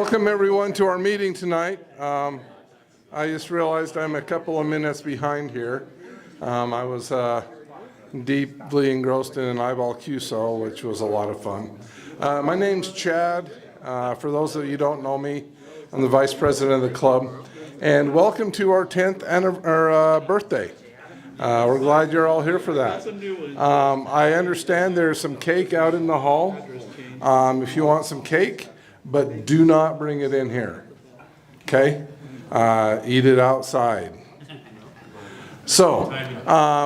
Welcome everyone to our meeting tonight. I just realized I'm a couple of minutes behind here. I was deeply engrossed in an eyeball QSO, which was a lot of fun. My name's Chad. For those of you who don't know me, I'm the vice president of the club. And welcome to our 10th birthday. We're glad you're all here for that. I understand there's some cake out in the hall. If you want some cake, but do not bring it in here, okay? Eat it outside. So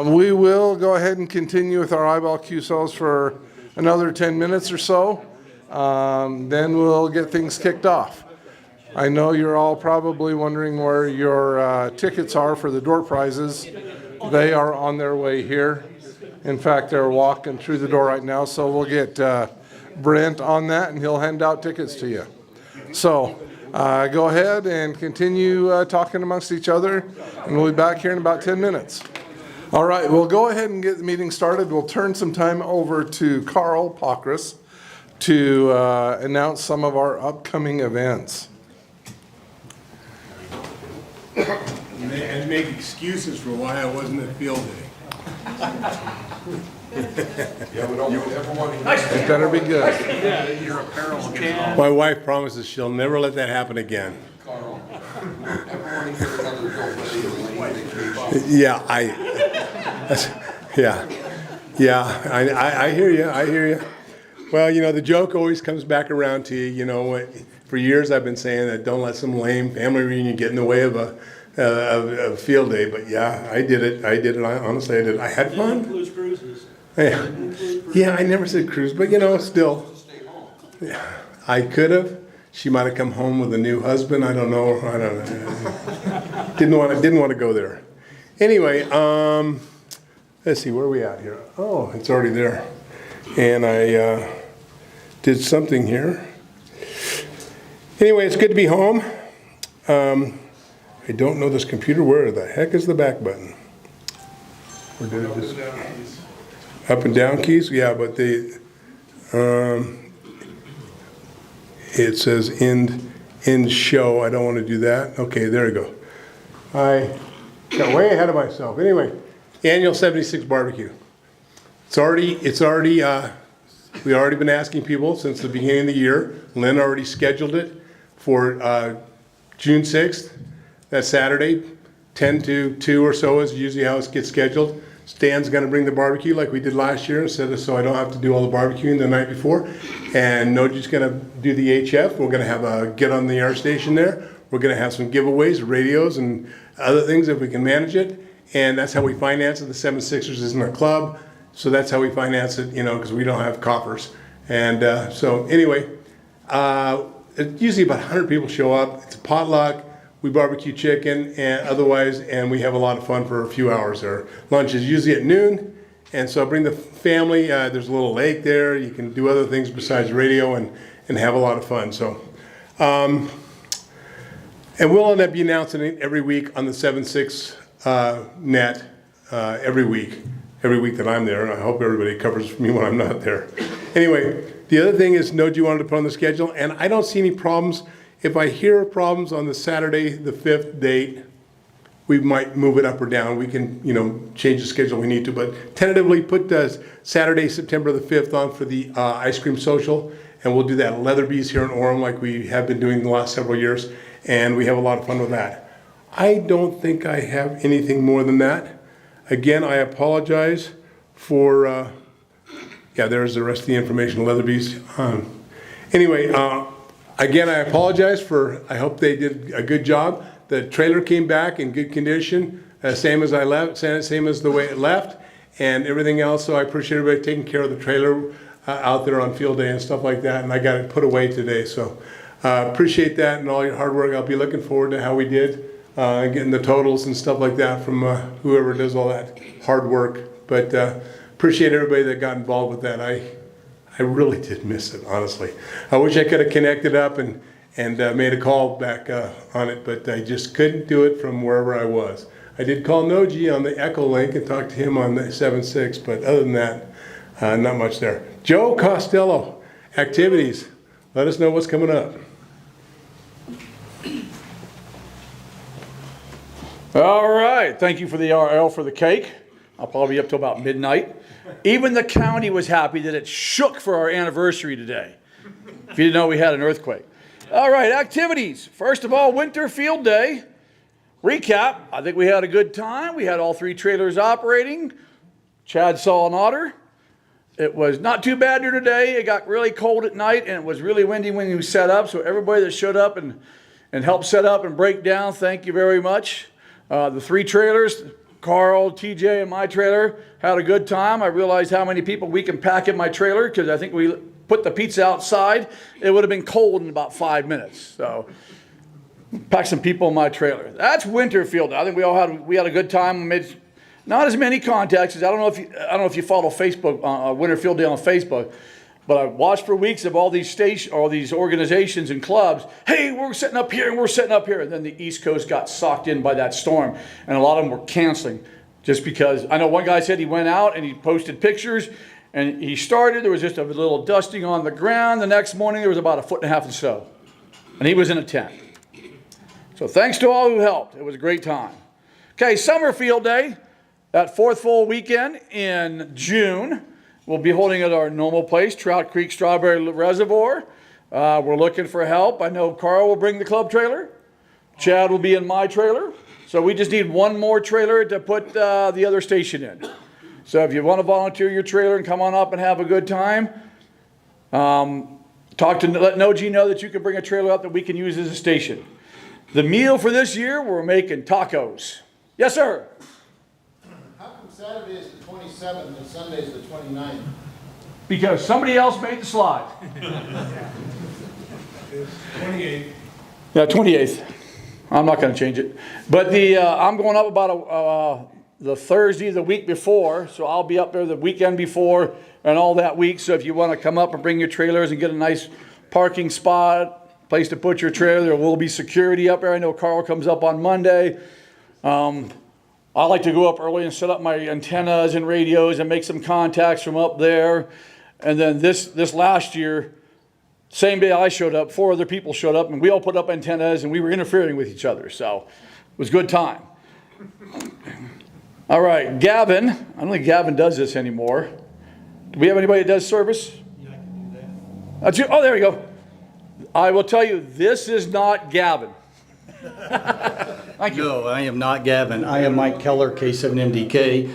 we will go ahead and continue with our eyeball QSOs for another 10 minutes or so. Then we'll get things kicked off. I know you're all probably wondering where your tickets are for the door prizes. They are on their way here. In fact, they're walking through the door right now, so we'll get Brent on that, and he'll hand out tickets to you. So go ahead and continue talking amongst each other, and we'll be back here in about 10 minutes. All right, we'll go ahead and get the meeting started. We'll turn some time over to Carl Pokris to announce some of our upcoming events. And make excuses for why I wasn't at field day. Yeah, we don't ever want to. It better be good. Your apparel against my wife promises she'll never let that happen again. Carl, Yeah, I hear you. I hear you. Well, you know, the joke always comes back around to you. You know, for years I've been saying that don't let some lame family reunion get in the way of a field day. But yeah, I did it. Honestly, I did. I had fun. Yeah, I never said cruise, but you know, still. Yeah, I could have. She might have come home with a new husband. I don't know. Didn't want to go there. Anyway, let's see, where are we at here? Oh, it's already there. And I did something here. Anyway, it's good to be home. I don't know this computer. Where the heck is the back button? Or did it just... Up and down keys? Yeah, but it says end show. I don't want to do that. Okay, there we go. I got way ahead of myself. Anyway, annual 76 barbecue. It's already we've already been asking people since the beginning of the year. Lynn already scheduled it for June 6th. That's Saturday, 10 to 2 or so is usually how it gets scheduled. Stan's going to bring the barbecue like we did last year, so I don't have to do all the barbecuing the night before. And Noji's going to do the HF. We're going to have a get on the air station there. We're going to have some giveaways, radios, and other things if we can manage it. And that's how we finance it. The 76ers isn't a club, so that's how we finance it, you know, because we don't have coffers. And so anyway, usually about 100 people show up. It's a potluck. We barbecue chicken and otherwise, and we have a lot of fun for a few hours there. Lunch is usually at noon, and so bring the family. There's a little lake there. You can do other things besides radio and have a lot of fun. So, and we'll end up announcing it every week on the 7/6 net every week that I'm there, and I hope everybody covers me when I'm not there. Anyway, the other thing is Noji wanted to put on the schedule, and I don't see any problems. If I hear problems on the Saturday, the 5th date, we might move it up or down. We can, you know, change the schedule if we need to, but tentatively put Saturday, September the 5th on for the ice cream social, and we'll do that at Leatherby's here in Orem like we have been doing the last several years, and we have a lot of fun with that. I don't think I have anything more than that. Again, I apologize for, yeah, there's the rest of the information, Leatherby's. Anyway, again, I apologize for, I hope they did a good job. The trailer came back in good condition, same as I left, same as the way it left, and everything else. So I appreciate everybody taking care of the trailer out there on field day and stuff like that. And I got it put away today. So appreciate that and all your hard work. I'll be looking forward to how we did, getting the totals and stuff like that from whoever does all that hard work. But appreciate everybody that got involved with that. I really did miss it, honestly. I wish I could have connected up and made a call back on it, but I just couldn't do it from wherever I was. I did call Noji on the Echo link and talk to him on the 7/6, but other than that, not much there. Joe Costello, activities. Let us know what's coming up. All right, thank you for the RL for the cake. I'll probably be up till about midnight. Even the county was happy that it shook for our anniversary today. If you didn't know, we had an earthquake. All right, activities. First of all, Winter Field Day. Recap, I think we had a good time. We had all 3 trailers operating. Chad saw an otter. It was not too bad here today. It got really cold at night, and it was really windy when we set up. So everybody that showed up and helped set up and break down, thank you very much. The 3 trailers, Carl, TJ, and my trailer, had a good time. I realized how many people we can pack in my trailer because I think we put the pizza outside. It would have been cold in about 5 minutes. So pack some people in my trailer. That's Winter Field. I think we had a good time. We made not as many contacts. I don't know if you follow Facebook, Winter Field Day on Facebook, but I watched for weeks of all these organizations and clubs. Hey, we're setting up here and we're setting up here. And then the East Coast got socked in by that storm, and a lot of them were canceling just because. I know one guy said he went out and he posted pictures, and he started. There was just a little dusting on the ground. The next morning there was about 1.5 feet of snow, and he was in a tent. So thanks to all who helped. It was a great time. Okay, Summer Field Day. That 4th full weekend in June, we'll be holding at our normal place, Trout Creek Strawberry Reservoir. We're looking for help. I know Carl will bring the club trailer. Chad will be in my trailer. So we just need one more trailer to put the other station in. So if you want to volunteer your trailer and come on up and have a good time, let Noji know that you can bring a trailer up that we can use as a station. The meal for this year, we're making tacos. Yes, sir. Saturday is the 27th and Sunday is the 29th. Because somebody else made the slide. 28. Yeah, 28th. I'm not going to change it. But I'm going up about the Thursday the week before, so I'll be up there the weekend before and all that week. So if you want to come up and bring your trailers and get a nice parking spot, place to put your trailer, there will be security up there. I know Carl comes up on Monday. I like to go up early and set up my antennas and radios and make some contacts from up there. And then this last year, same day I showed up, 4 other people showed up, and we all put up antennas, and we were interfering with each other. So it was a good time. All right, Gavin. I don't think Gavin does this anymore. Do we have anybody that does service? Yeah, I can do that. That's you. Oh, there we go. I will tell you, this is not Gavin. Thank you. No, I am not Gavin. I am Mike Keller, K7MDK,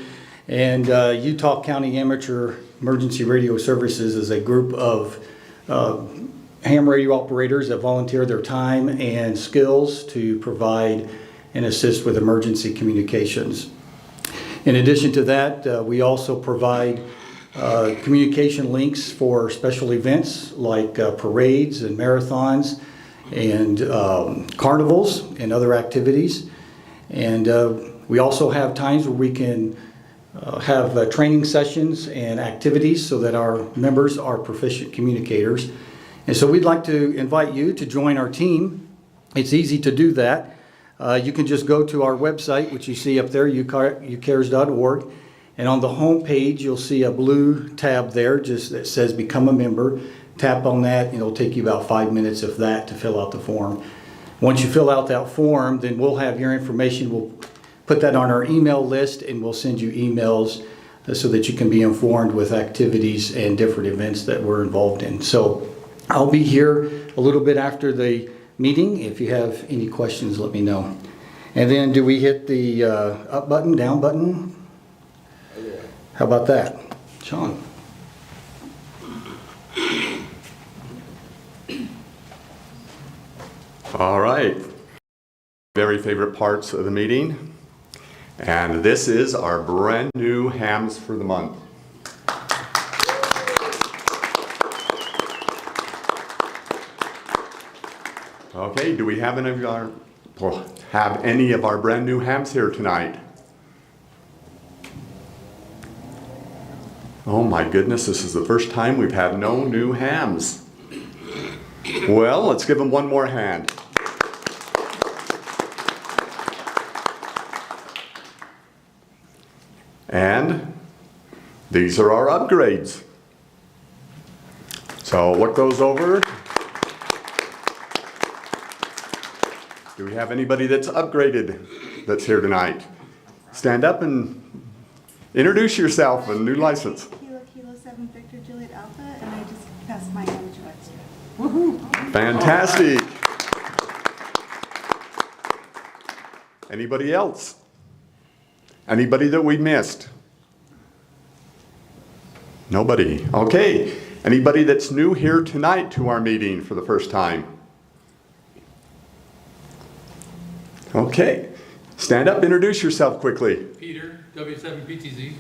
and Utah County Amateur Emergency Radio Services is a group of ham radio operators that volunteer their time and skills to provide and assist with emergency communications. In addition to that, we also provide communication links for special events like parades and marathons and carnivals and other activities. And we also have times where we can have training sessions and activities so that our members are proficient communicators. And so we'd like to invite you to join our team. It's easy to do that. You can just go to our website, which you see up there, ucares.org. And on the home page, you'll see a blue tab there just that says Become a Member. Tap on that, and it'll take you about 5 minutes of that to fill out the form. Once you fill out that form, then we'll have your information. We'll put that on our email list, and we'll send you emails so that you can be informed with activities and different events that we're involved in. So I'll be here a little bit after the meeting. If you have any questions, let me know. And then do we hit the up button, down button? How about that? Sean? All right, very favorite parts of the meeting, and this is our brand new hams for the month. Okay, do we have any of our brand new hams here tonight? Oh my goodness, this is the first time we've had no new hams. Well, let's give them one more hand. And these are our upgrades. So look those over. Do we have anybody that's upgraded that's here tonight. Stand up and introduce yourself and new license. Kilo 7 Victor Juliet Alpha, and I just passed my amateur extra. Fantastic. Anybody else? Anybody that we missed? Nobody. Okay. Anybody that's new here tonight to our meeting for the first time? Okay. Stand up, introduce yourself quickly. Peter, W7PTZ.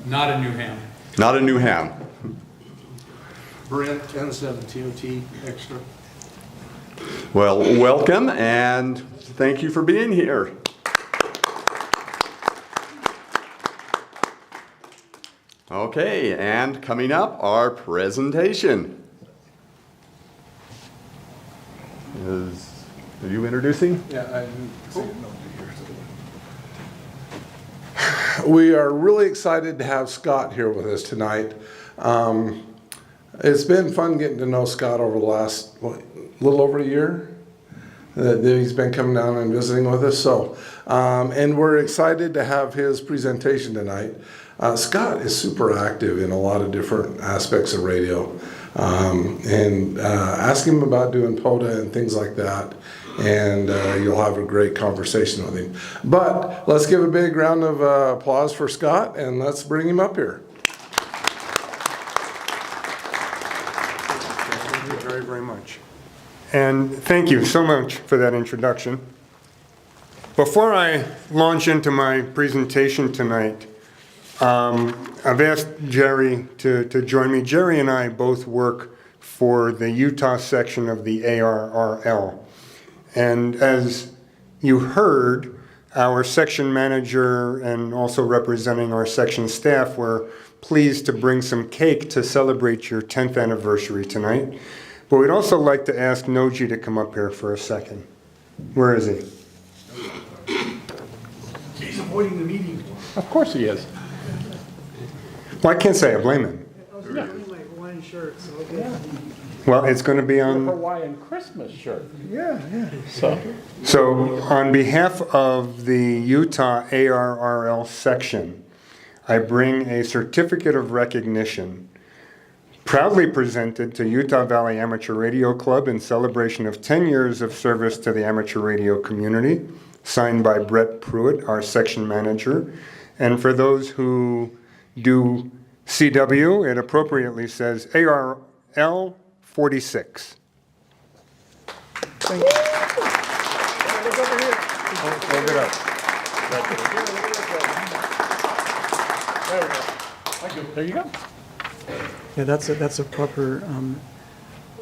Not in Newham. Not in Newham. Brent, N7TOT Extra. Well, welcome and thank you for being here. Okay, and coming up, our presentation. Are you introducing? Yeah, I didn't see it. We are really excited to have Scott here with us tonight. It's been fun getting to know Scott over the last, little over a year that he's been coming down and visiting with us. So, and we're excited to have his presentation tonight. Scott is super active in a lot of different aspects of radio. And ask him about doing POTA and things like that. And you'll have a great conversation with him. But let's give a big round of applause for Scott, and let's bring him up here. Thank you very, very much. And thank you so much for that introduction. Before I launch into my presentation tonight, I've asked Jerry to join me. Jerry and I both work for the Utah section of the ARRL. And as you heard, our section manager and also representing our section staff were pleased to bring some cake to celebrate your 10th anniversary tonight. But we'd also like to ask Noji to come up here for a second. Where is he? He's avoiding the meeting. Of course he is. Well, I can't say I blame him. I was wearing my Hawaiian shirt, so okay. Well, it's going to be on. Hawaiian Christmas shirt. Yeah. So on behalf of the Utah ARRL section, I bring a certificate of recognition proudly presented to Utah Valley Amateur Radio Club in celebration of 10 years of service to the amateur radio community, signed by Brett Pruitt, our section manager. And for those who do CW, it appropriately says ARL 46. Thank you. Hold it up. There you go. Yeah, that's a proper,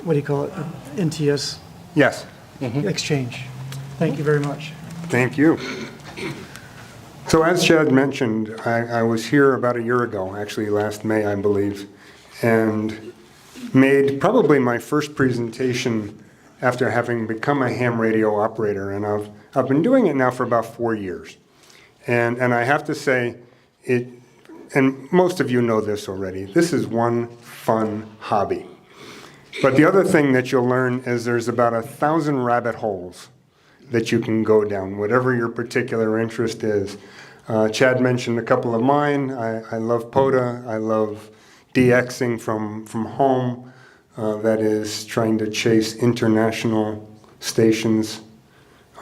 what do you call it, NTS Yes, exchange. Thank you very much. thank you. So as Chad mentioned, I was here about a year ago, actually last May, I believe, and made probably my first presentation after having become a ham radio operator, and I've been doing it now for about 4 years. And I have to say, and most of you know this already, this is one fun hobby. But the other thing that you'll learn is there's about 1,000 rabbit holes that you can go down, whatever your particular interest is. Chad mentioned a couple of mine. I love POTA. I love DXing from home. That is trying to chase international stations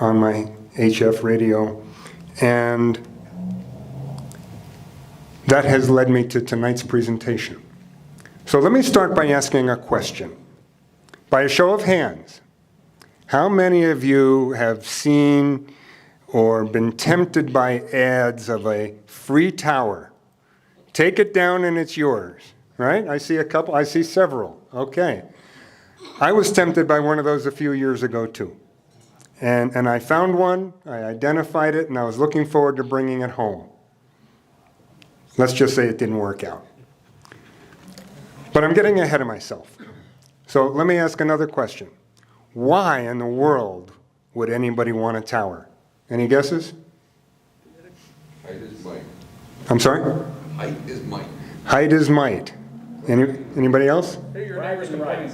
on my HF radio. And that has led me to tonight's presentation. So let me start by asking a question. By a show of hands, how many of you have seen or been tempted by ads of a free tower? Take it down and it's yours, right? I see a couple, I see several, okay. I was tempted by one of those a few years ago too. And I found one, I identified it, and I was looking forward to bringing it home. Let's just say it didn't work out. But I'm getting ahead of myself. So let me ask another question. Why in the world would anybody want a tower? Any guesses? Height is might. I'm sorry? Height is might. Height is might. Anybody else? Bragging rights.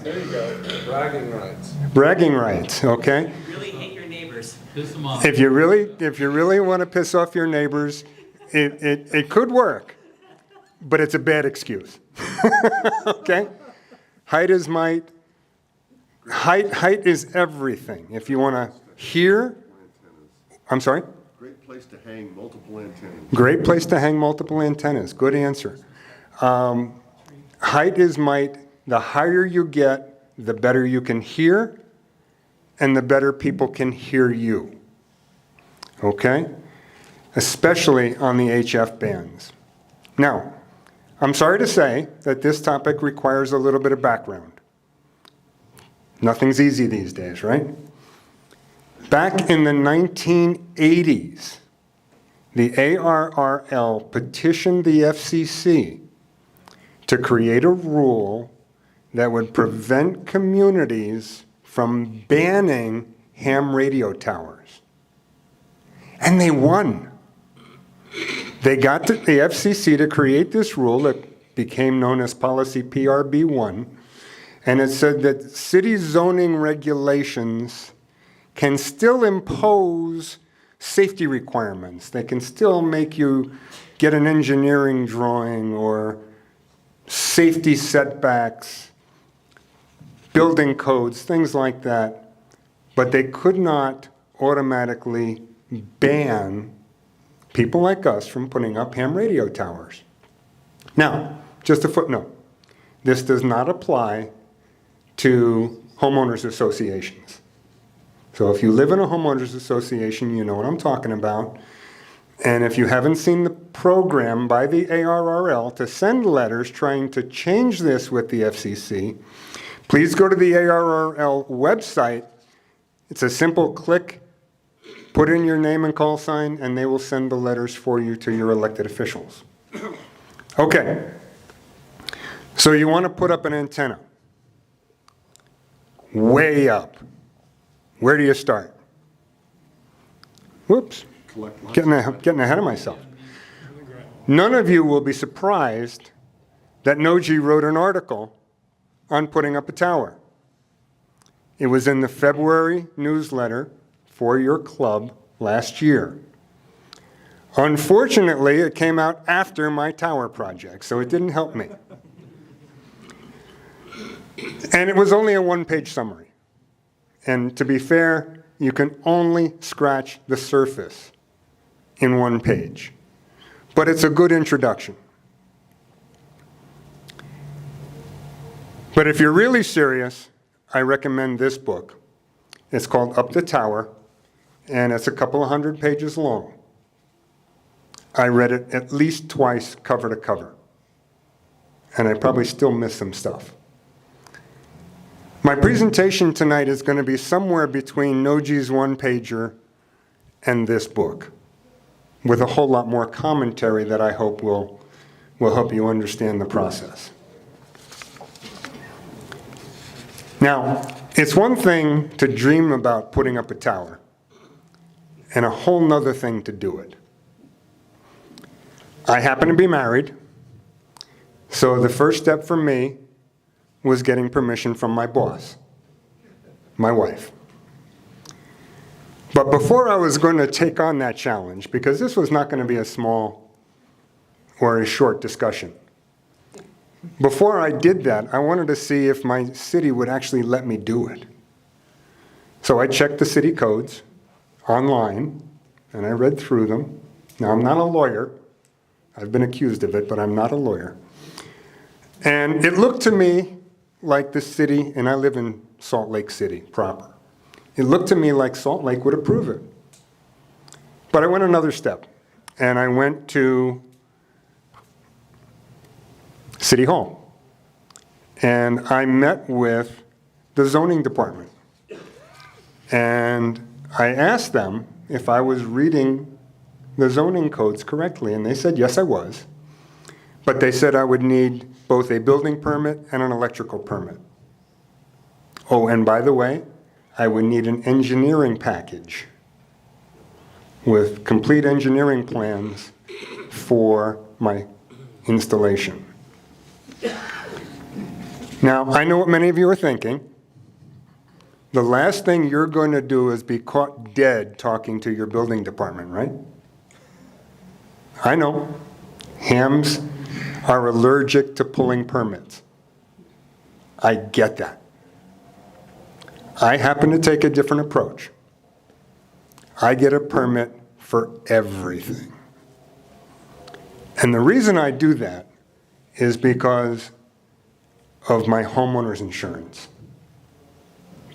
Bragging rights, okay. Really hate your neighbors. Piss them off. If you really want to piss off your neighbors, it could work, but it's a bad excuse. Okay? Height is might. Height is everything. If you want to hear, I'm sorry? Great place to hang multiple antennas. Great place to hang multiple antennas. Good answer. Height is might. The higher you get, the better you can hear, and the better people can hear you. Okay? Especially on the HF bands. Now, I'm sorry to say that this topic requires a little bit of background. Nothing's easy these days, right? Back in the 1980s, the ARRL petitioned the FCC to create a rule that would prevent communities from banning ham radio towers. And they won. They got the FCC to create this rule that became known as Policy PRB1, and it said that city zoning regulations can still impose safety requirements. They can still make you get an engineering drawing or safety setbacks, building codes, things like that, but they could not automatically ban people like us from putting up ham radio towers. Now, just a footnote. This does not apply to homeowners associations. So if you live in a homeowners association, you know what I'm talking about. And if you haven't seen the program by the ARRL to send letters trying to change this with the FCC, please go to the ARRL website. It's a simple click, put in your name and call sign, and they will send the letters for you to your elected officials. Okay. So you want to put up an antenna. Way up. Where do you start? Whoops. Getting ahead of myself. None of you will be surprised that Noji wrote an article on putting up a tower. It was in the February newsletter for your club last year. Unfortunately, it came out after my tower project, so it didn't help me. And it was only a one-page summary. And to be fair, you can only scratch the surface in one page. But it's a good introduction. But if you're really serious, I recommend this book. It's called Up the Tower, and it's a couple of 100 pages long. I read it at least twice, cover to cover. And I probably still miss some stuff. My presentation tonight is going to be somewhere between Noji's one-pager and this book, with a whole lot more commentary that I hope will help you understand the process. Now, it's one thing to dream about putting up a tower, and a whole nother thing to do it. I happen to be married, so the first step for me was getting permission from my boss, my wife. But before I was going to take on that challenge, because this was not going to be a small or a short discussion, before I did that, I wanted to see if my city would actually let me do it. So I checked the city codes online, and I read through them. Now, I'm not a lawyer. I've been accused of it, but I'm not a lawyer. And it looked to me like the city, and I live in Salt Lake City proper. It looked to me like Salt Lake would approve it. But I went another step, and I went to City Hall. And I met with the zoning department. And I asked them if I was reading the zoning codes correctly, and they said, yes, I was. But they said I would need both a building permit and an electrical permit. Oh, and by the way, I would need an engineering package with complete engineering plans for my installation. Now, I know what many of you are thinking. the last thing you're going to do is be caught dead talking to your building department, right? I know. Hams are allergic to pulling permits. I get that. I happen to take a different approach. I get a permit for everything. And the reason I do that is because of my homeowner's insurance.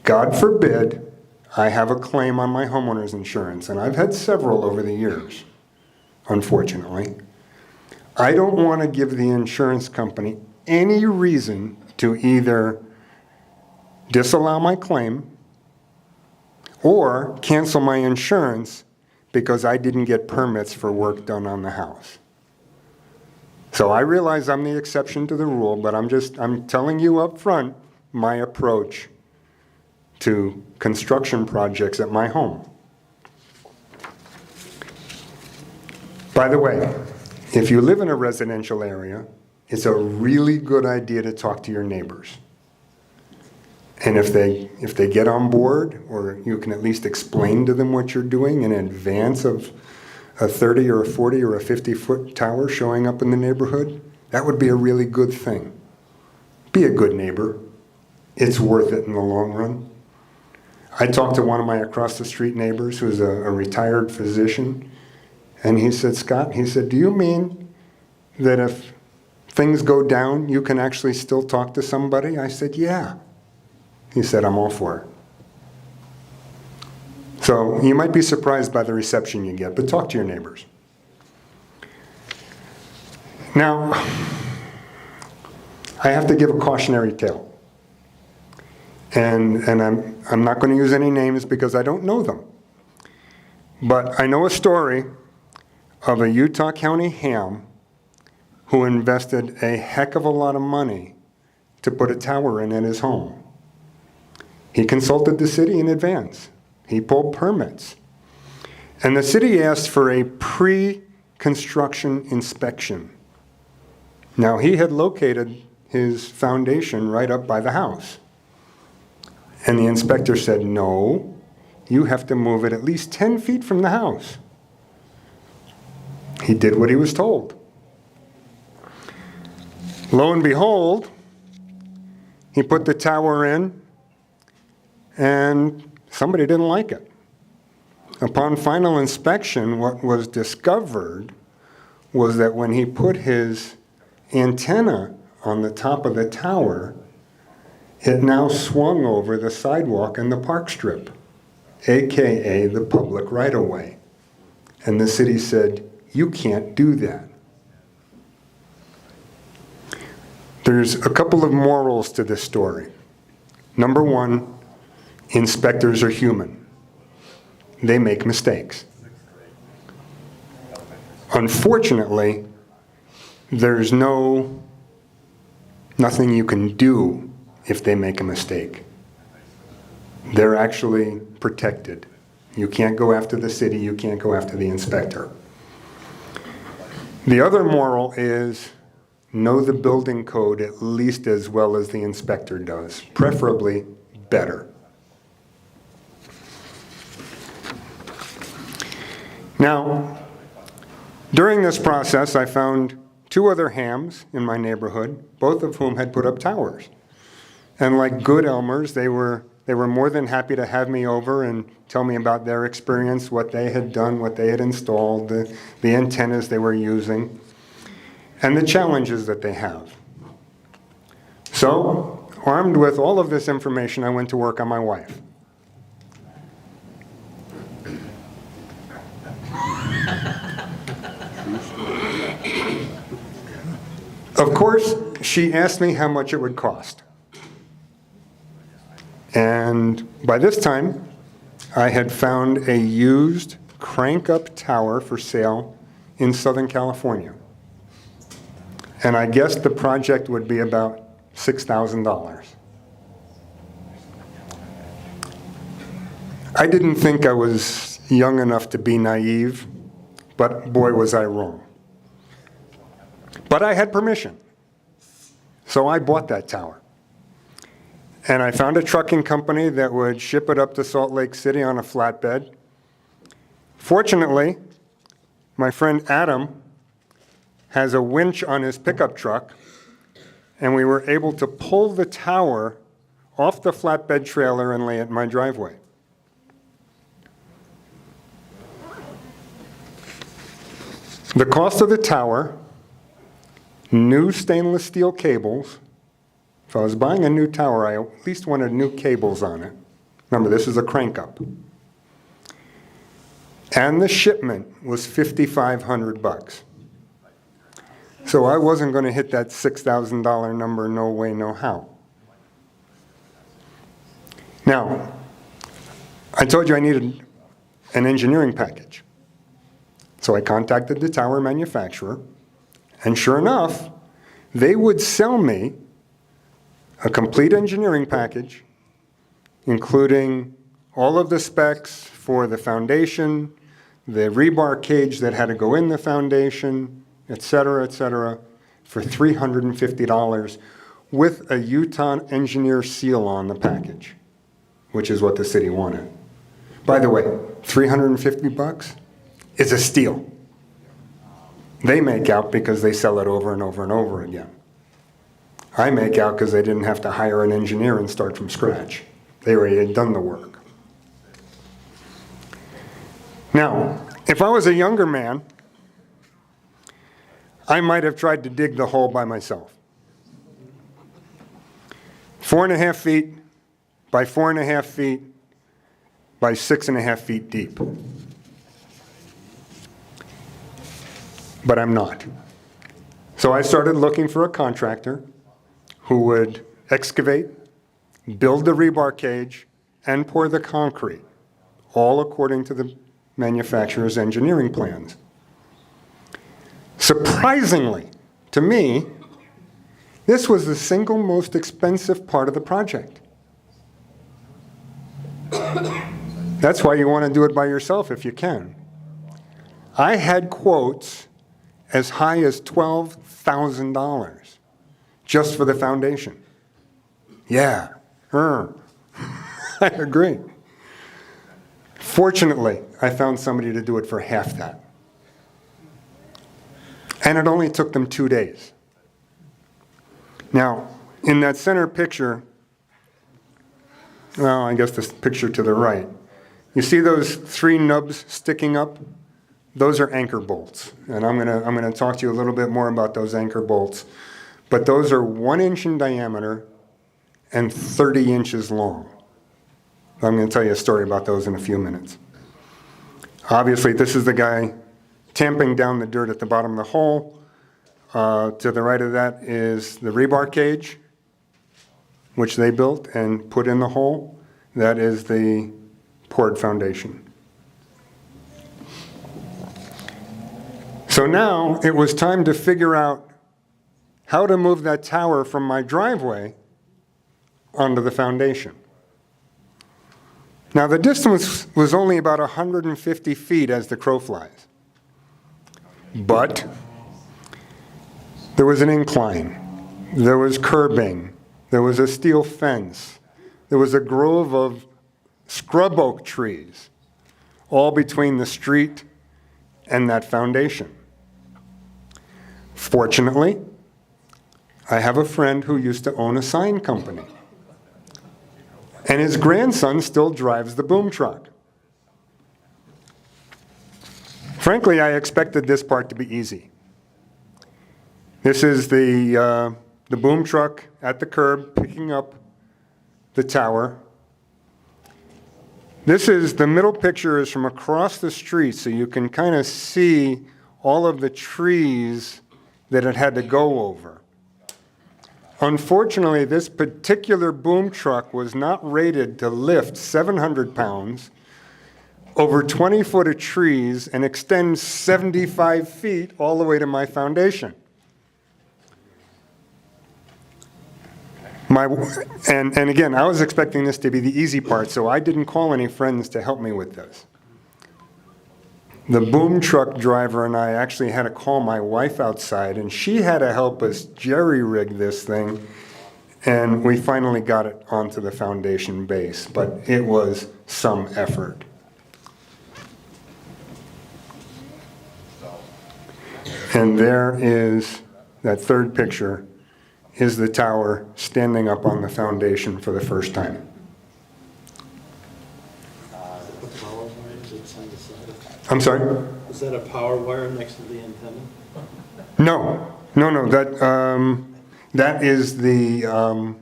God forbid I have a claim on my homeowner's insurance, and I've had several over the years, unfortunately. I don't want to give the insurance company any reason to either disallow my claim or cancel my insurance because I didn't get permits for work done on the house. So I realize I'm the exception to the rule, but I'm telling you up front my approach to construction projects at my home. By the way, if you live in a residential area, it's a really good idea to talk to your neighbors. And if they get on board, or you can at least explain to them what you're doing in advance of a 30 or a 40 or a 50-foot tower showing up in the neighborhood, that would be a really good thing. Be a good neighbor. It's worth it in the long run. I talked to one of my across the street neighbors who's a retired physician, and he said, Scott, he said, do you mean that if things go down, you can actually still talk to somebody? I said, yeah. He said, I'm all for it. So you might be surprised by the reception you get, but talk to your neighbors. Now, I have to give a cautionary tale. And I'm not going to use any names because I don't know them. But I know a story of a Utah County ham who invested a heck of a lot of money to put a tower in at his home. He consulted the city in advance. He pulled permits. And the city asked for a pre-construction inspection. Now, he had located his foundation right up by the house. And the inspector said, no, you have to move it at least 10 feet from the house. He did what he was told. Lo and behold, he put the tower in, and somebody didn't like it. Upon final inspection, what was discovered was that when he put his antenna on the top of the tower, it now swung over the sidewalk and the park strip, AKA the public right-of-way. And the city said, you can't do that. There's a couple of morals to this story. Number one, inspectors are human. They make mistakes. Unfortunately, there's nothing you can do if they make a mistake. They're actually protected. You can't go after the city, you can't go after the inspector. The other moral is know the building code at least as well as the inspector does, preferably better. Now, during this process, I found two other hams in my neighborhood, both of whom had put up towers. And like good Elmers, they were more than happy to have me over and tell me about their experience, what they had done, what they had installed, the antennas they were using, and the challenges that they have. So, armed with all of this information, I went to work on my wife. Of course, she asked me how much it would cost. And by this time, I had found a used crank-up tower for sale in Southern California. And I guessed the project would be about $6,000. I didn't think I was young enough to be naive, but boy was I wrong. But I had permission, so I bought that tower. And I found a trucking company that would ship it up to Salt Lake City on a flatbed. Fortunately, my friend Adam has a winch on his pickup truck, and we were able to pull the tower off the flatbed trailer and lay it in my driveway. The cost of the tower, new stainless steel cables. If I was buying a new tower, I at least wanted new cables on it. Remember, this is a crank up. And the shipment was $5,500. So I wasn't going to hit that $6,000 number, no way, no how. Now, I told you I needed an engineering package. So I contacted the tower manufacturer, and sure enough, they would sell me a complete engineering package, including all of the specs for the foundation, the rebar cage that had to go in the foundation, et cetera, for $350 with a Utah engineer seal on the package, which is what the city wanted. By the way, $350 is a steal. They make out because they sell it over and over and over again. I make out because they didn't have to hire an engineer and start from scratch. They already had done the work. Now, if I was a younger man, I might have tried to dig the hole by myself. 4.5 feet by 4.5 feet by 6.5 feet deep. But I'm not. So I started looking for a contractor who would excavate, build the rebar cage, and pour the concrete, all according to the manufacturer's engineering plans. Surprisingly, to me, this was the single most expensive part of the project. That's why you want to do it by yourself if you can. I had quotes as high as $12,000 just for the foundation. Yeah, I agree. Fortunately, I found somebody to do it for half that. And it only took them 2 days. Now, in that center picture, well, I guess this picture to the right, you see those 3 nubs sticking up? Those are anchor bolts. And I'm gonna talk to you a little bit more about those anchor bolts. But those are 1 inch in diameter and 30 inches long. I'm going to tell you a story about those in a few minutes. Obviously, this is the guy tamping down the dirt at the bottom of the hole. To the right of that is the rebar cage, which they built and put in the hole. That is the poured foundation. So now it was time to figure out how to move that tower from my driveway onto the foundation. Now the distance was only about 150 feet as the crow flies. But there was an incline, there was curbing, there was a steel fence, there was a grove of scrub oak trees, all between the street and that foundation. Fortunately, I have a friend who used to own a sign company, and his grandson still drives the boom truck. Frankly, I expected this part to be easy. This is the boom truck at the curb picking up the tower. The middle picture is from across the street, so you can kind of see all of the trees that it had to go over. Unfortunately, this particular boom truck was not rated to lift 700 pounds over 20 foot of trees and extend 75 feet all the way to my foundation. And again, I was expecting this to be the easy part, so I didn't call any friends to help me with this. The boom truck driver and I actually had to call my wife outside, and she had to help us jerry-rig this thing And we finally got it onto the foundation base, but it was some effort. And there is, that third picture, is the tower standing up on the foundation for the first time. I'm sorry? Is that a power wire next to the antenna? No, that is the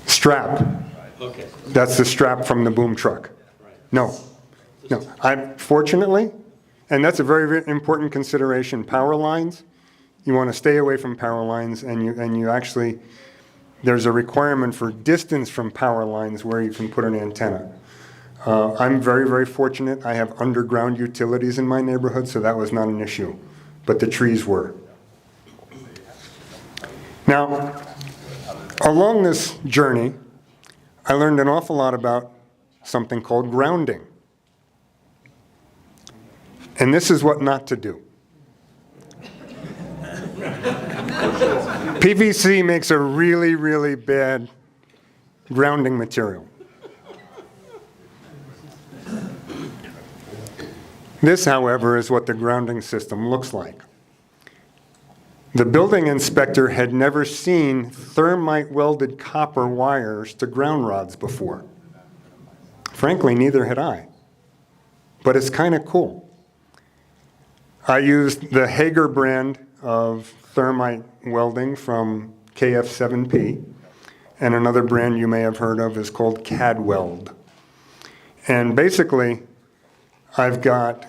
strap. Okay. That's the strap from the boom truck. No. Fortunately, and that's a very, very important consideration, power lines, you want to stay away from power lines, and you actually, there's a requirement for distance from power lines where you can put an antenna. I'm very, very fortunate. I have underground utilities in my neighborhood, so that was not an issue, but the trees were. Now, along this journey, I learned an awful lot about something called grounding. And this is what not to do. PVC makes a really, really bad grounding material. This, however, is what the grounding system looks like. The building inspector had never seen thermite welded copper wires to ground rods before. Frankly, neither had I. But it's kind of cool. I used the Hager brand of thermite welding from KF7P, and another brand you may have heard of is called Cadweld. And basically, I've got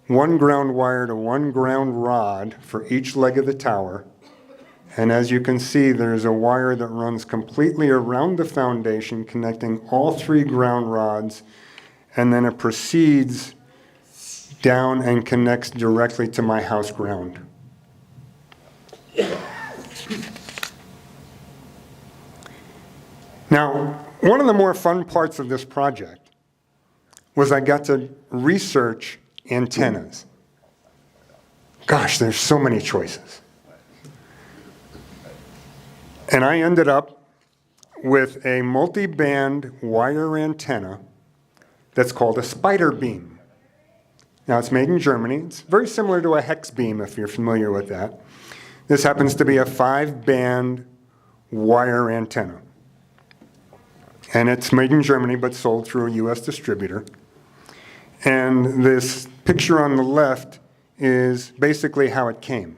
one ground wire to one ground rod for each leg of the tower. And as you can see, there's a wire that runs completely around the foundation, connecting all three ground rods, and then it proceeds down and connects directly to my house ground. Now, one of the more fun parts of this project was I got to research antennas. Gosh, there's so many choices. And I ended up with a multi-band wire antenna that's called a spider beam. Now, it's made in Germany. It's very similar to a hex beam, if you're familiar with that. This happens to be a 5-band wire antenna. And it's made in Germany, but sold through a US distributor. And this picture on the left is basically how it came.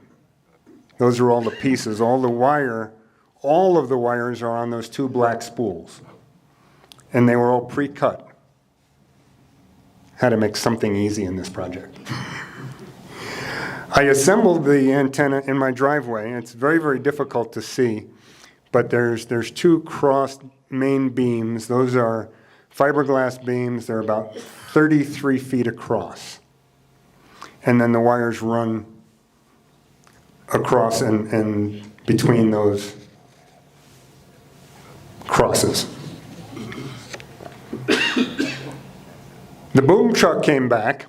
Those are all the pieces. All of the wires are on those two black spools. And they were all pre-cut. Had to make something easy in this project. I assembled the antenna in my driveway. It's very, very difficult to see, but there's two crossed main beams. Those are fiberglass beams. They're about 33 feet across. And then the wires run across and between those crosses. The boom truck came back,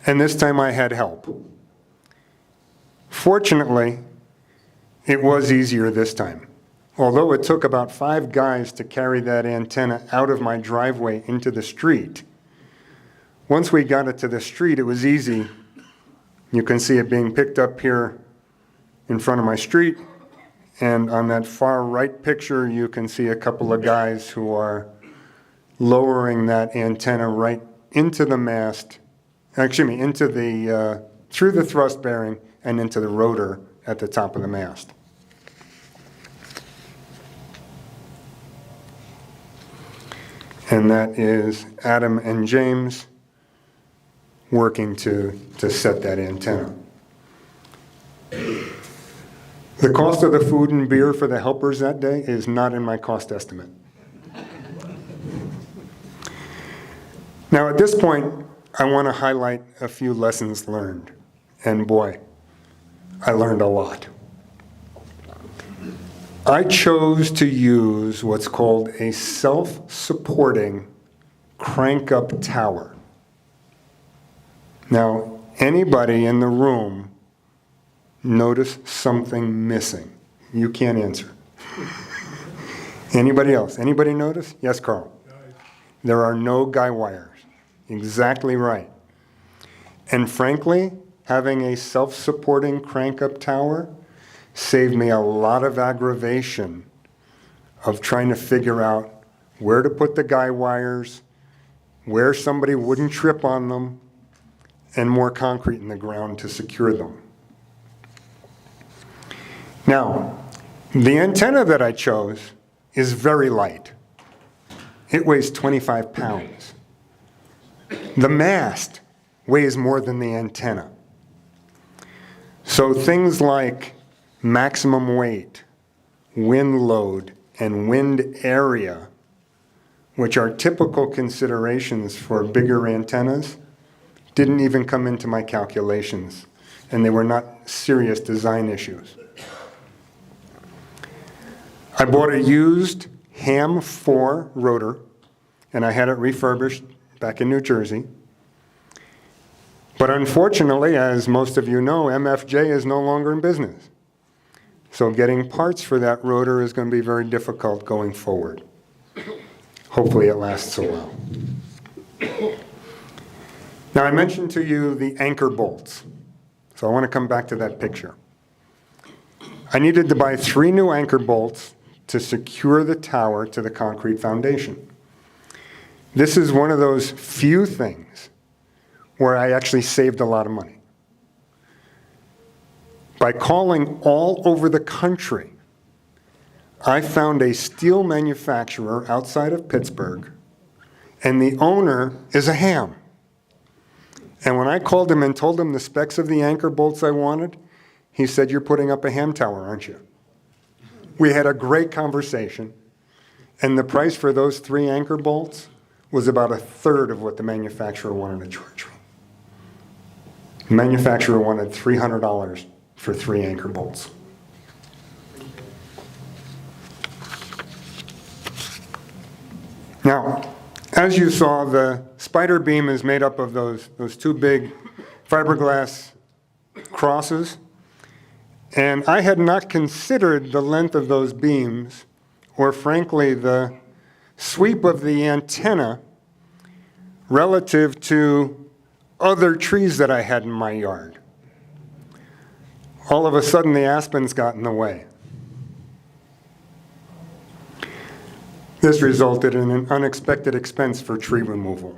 and this time I had help. Fortunately, it was easier this time. Although it took about 5 guys to carry that antenna out of my driveway into the street, once we got it to the street, it was easy. You can see it being picked up here in front of my street, and on that far right picture, you can see a couple of guys who are lowering that antenna right into the mast, into the, through the thrust bearing and into the rotor at the top of the mast. And that is Adam and James working to set that antenna. The cost of the food and beer for the helpers that day is not in my cost estimate. Now, at this point, I want to highlight a few lessons learned. And boy, I learned a lot. I chose to use what's called a self-supporting crank-up tower. Now, anybody in the room notice something missing? You can't answer. Anybody else? Anybody notice? Yes, Carl? There are no guy wires. Exactly right. And frankly, having a self-supporting crank-up tower saved me a lot of aggravation of trying to figure out where to put the guy wires, where somebody wouldn't trip on them, and more concrete in the ground to secure them. Now, the antenna that I chose is very light. It weighs 25 pounds. The mast weighs more than the antenna. So things like maximum weight, wind load, and wind area, which are typical considerations for bigger antennas, didn't even come into my calculations, and they were not serious design issues. I bought a used Ham 4 rotor, and I had it refurbished back in New Jersey. But unfortunately, as most of you know, MFJ is no longer in business. So getting parts for that rotor is going to be very difficult going forward. Hopefully it lasts a while. Now, I mentioned to you the anchor bolts. So I want to come back to that picture. I needed to buy 3 new anchor bolts to secure the tower to the concrete foundation. This is one of those few things where I actually saved a lot of money. By calling all over the country, I found a steel manufacturer outside of Pittsburgh, and the owner is a ham. And when I called him and told him the specs of the anchor bolts I wanted, he said, "You're putting up a ham tower, aren't you?" We had a great conversation, and the price for those 3 anchor bolts was about 1/3 of what the manufacturer wanted to charge me. The manufacturer wanted $300 for 3 anchor bolts. Now, as you saw, the spider beam is made up of those 2 big fiberglass crosses. And I had not considered the length of those beams, or frankly, the sweep of the antenna relative to other trees that I had in my yard. All of a sudden, the aspens got in the way. This resulted in an unexpected expense for tree removal.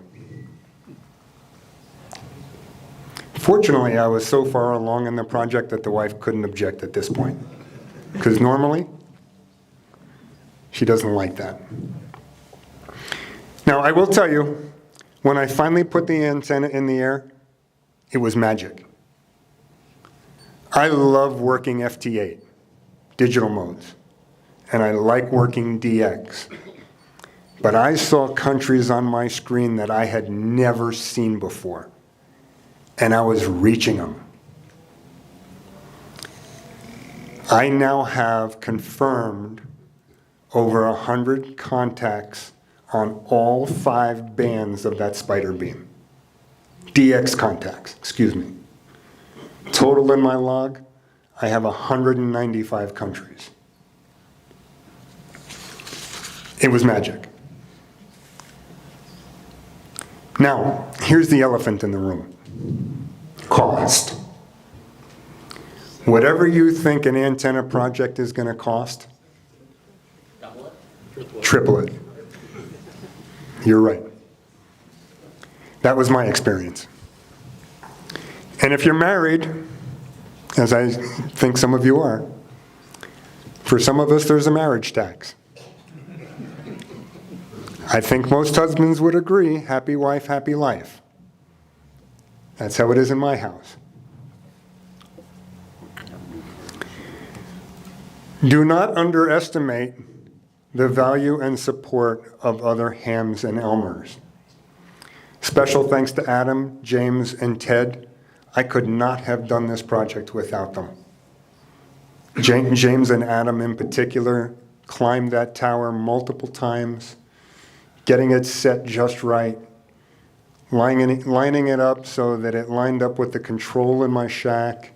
Fortunately, I was so far along in the project that the wife couldn't object at this point, because normally, she doesn't like that. Now, I will tell you, when I finally put the antenna in the air, it was magic. I love working FT8, digital modes, and I like working DX. But I saw countries on my screen that I had never seen before, and I was reaching them. I now have confirmed over 100 contacts on all 5 bands of that spider beam. DX contacts, excuse me. Total in my log, I have 195 countries. It was magic. Now, here's the elephant in the room. Cost. Whatever you think an antenna project is going to cost, triple it. You're right. That was my experience. And if you're married, as I think some of you are, for some of us there's a marriage tax. I think most husbands would agree, happy wife, happy life. That's how it is in my house. Do not underestimate the value and support of other Hams and Elmers. Special thanks to Adam, James, and Ted. I could not have done this project without them. James and Adam in particular climbed that tower multiple times, getting it set just right, lining it up so that it lined up with the control in my shack,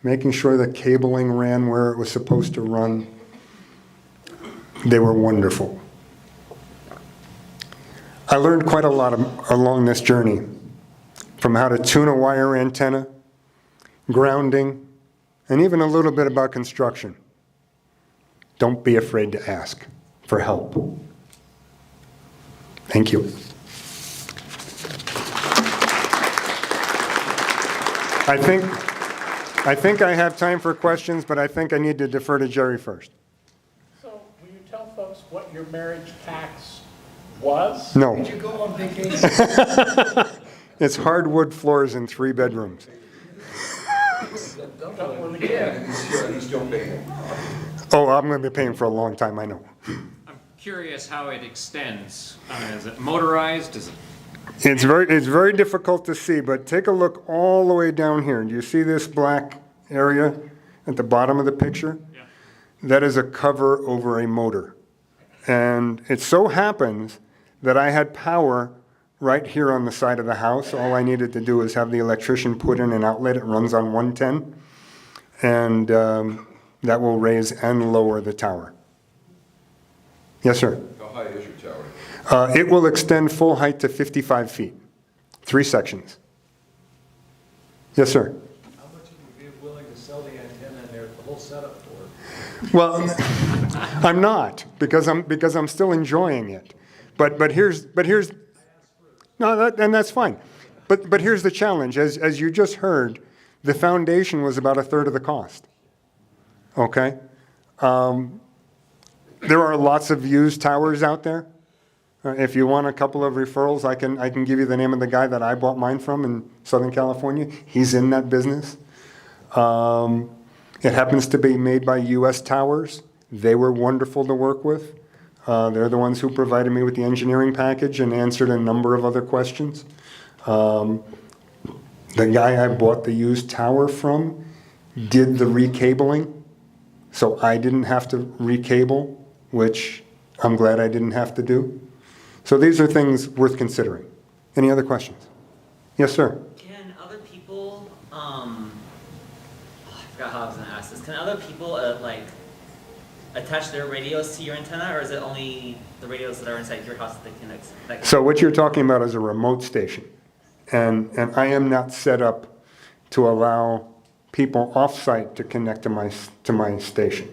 making sure the cabling ran where it was supposed to run. They were wonderful. I learned quite a lot along this journey, from how to tune a wire antenna, grounding, and even a little bit about construction. Don't be afraid to ask for help. Thank you. I think I have time for questions, but I think I need to defer to Jerry first. So, will you tell folks what your marriage tax was? No. Did you go on vacation? It's hardwood floors in 3 bedrooms. Don't tell the kid. Oh, I'm going to be paying for a long time, I know. I'm curious how it extends. Is it motorized? Is it? It's very difficult to see, but take a look all the way down here. Do you see this black area at the bottom of the picture? Yeah. That is a cover over a motor. And it so happens that I had power right here on the side of the house. All I needed to do is have the electrician put in an outlet. It runs on 110. And that will raise and lower the tower. Yes, sir? How high is your tower? It will extend full height to 55 feet, 3 sections. Yes, sir? How much would you be willing to sell the antenna and the whole setup for? Well, I'm not, because I'm still enjoying it. But here's no, and that's fine. But here's the challenge. As you just heard, the foundation was about 1/3 of the cost. Okay? There are lots of used towers out there. If you want a couple of referrals, I can give you the name of the guy that I bought mine from in Southern California. He's in that business. It happens to be made by U.S. Towers. They were wonderful to work with. They're the ones who provided me with the engineering package and answered a number of other questions. The guy I bought the used tower from did the recabling, so I didn't have to recable, which I'm glad I didn't have to do. So these are things worth considering. Any other questions? Yes, sir. Can other people, I forgot how I was gonna ask this. Can other people like attach their radios to your antenna, or is it only the radios that are inside your house that can So what you're talking about is a remote station. And I am not set up to allow people off-site to connect to my station.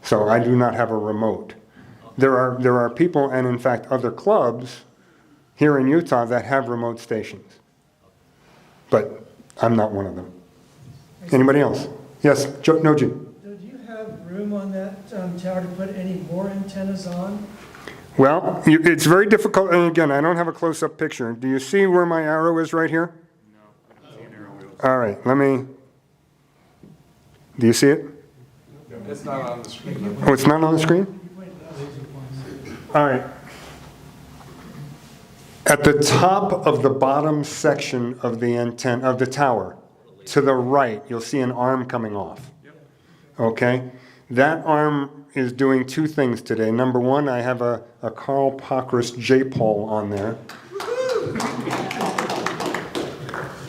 So I do not have a remote. There are people, and in fact other clubs here in Utah that have remote stations. But I'm not one of them. Anybody else? Yes, Noji. Do you have room on that tower to put any more antennas on? Well, it's very difficult, and again, I don't have a close-up picture. Do you see where my arrow is right here? No, I don't see an arrow. All right, do you see it? It's not on the screen. Oh, it's not on the screen? All right. At the top of the bottom section of the antenna, of the tower, to the right, you'll see an arm coming off. Okay? That arm is doing 2 things today. Number 1, I have a Carl Pockrass J-pole on there.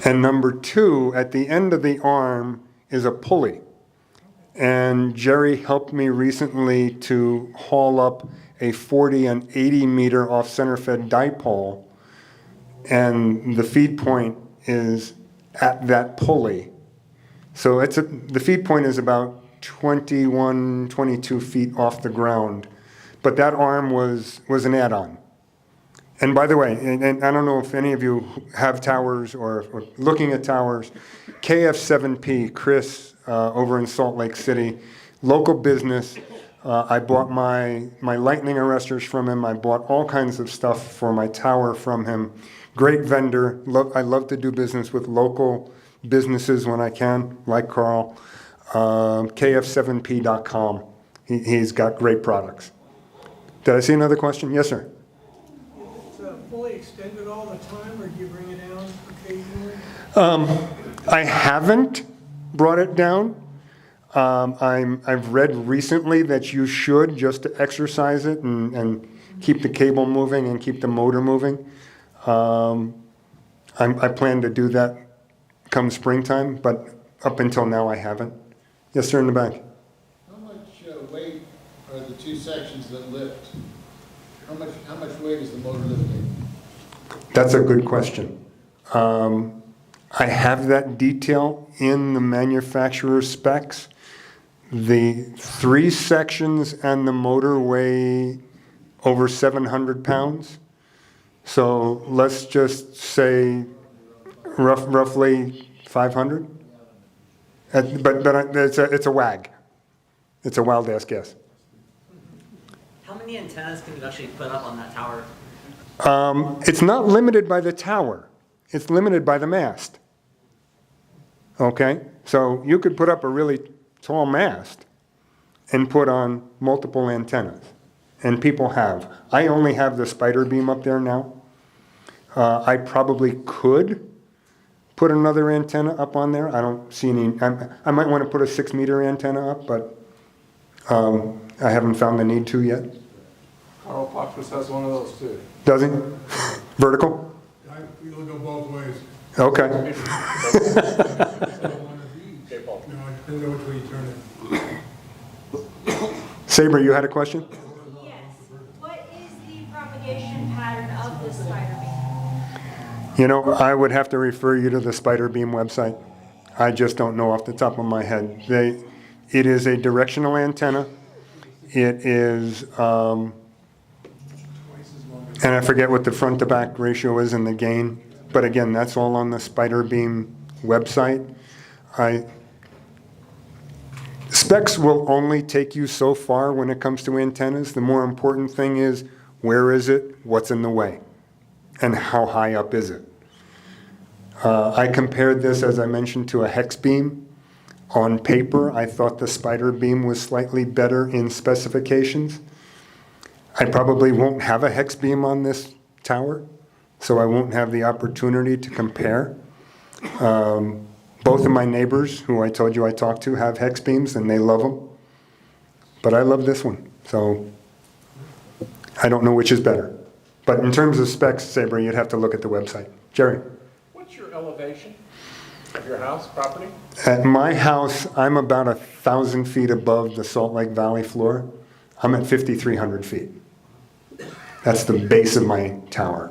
And number 2, at the end of the arm is a pulley. And Jerry helped me recently to haul up a 40 and 80 meter off center fed dipole. And the feed point is at that pulley. So the feed point is about 21, 22 feet off the ground. But that arm was an add-on. And by the way, and I don't know if any of you have towers or looking at towers, KF7P, Chris, over in Salt Lake City, local business. I bought my lightning arresters from him. I bought all kinds of stuff for my tower from him. Great vendor. I love to do business with local businesses when I can, like Carl. KF7P.com. He's got great products. Did I see another question? Yes, sir. Is it fully extended all the time, or do you bring it down occasionally? I haven't brought it down. I've read recently that you should, just to exercise it and keep the cable moving and keep the motor moving. I plan to do that come springtime, but up until now, I haven't. Yes, sir, in the back. How much weight are the two sections that lift? How much weight is the motor lifting? That's a good question. I have that detail in the manufacturer's specs. The 3 sections and the motor weigh over 700 pounds. So let's just say roughly 500. But it's a wag. It's a wild ass guess. How many antennas can you actually put up on that tower? It's not limited by the tower. It's limited by the mast. Okay? So you could put up a really tall mast and put on multiple antennas. And people have. I only have the spider beam up there now. I probably could put another antenna up on there. I don't see any. I might want to put a 6-meter antenna up, but I haven't found the need to yet. Carl Popkus has one of those too. Does he? Vertical? It'll go both ways. Okay. No, I didn't know which way you turn it. Sabre, you had a question? Yes. What is the propagation pattern of the spider beam? You know, I would have to refer you to the Spider Beam website. I just don't know off the top of my head. It is a directional antenna. It is, and I forget what the front to back ratio is in the gain, but again, that's all on the Spider Beam website. Specs will only take you so far when it comes to antennas. The more important thing is, where is it, what's in the way, and how high up is it? I compared this, as I mentioned, to a hex beam. On paper, I thought the Spider Beam was slightly better in specifications. I probably won't have a hex beam on this tower, so I won't have the opportunity to compare. Both of my neighbors, who I told you I talked to, have hex beams, and they love them. But I love this one, so I don't know which is better. But in terms of specs, Sabre, you'd have to look at the website. Jerry? What's your elevation of your house, property? At my house, I'm about 1,000 feet above the Salt Lake Valley floor. I'm at 5,300 feet. That's the base of my tower.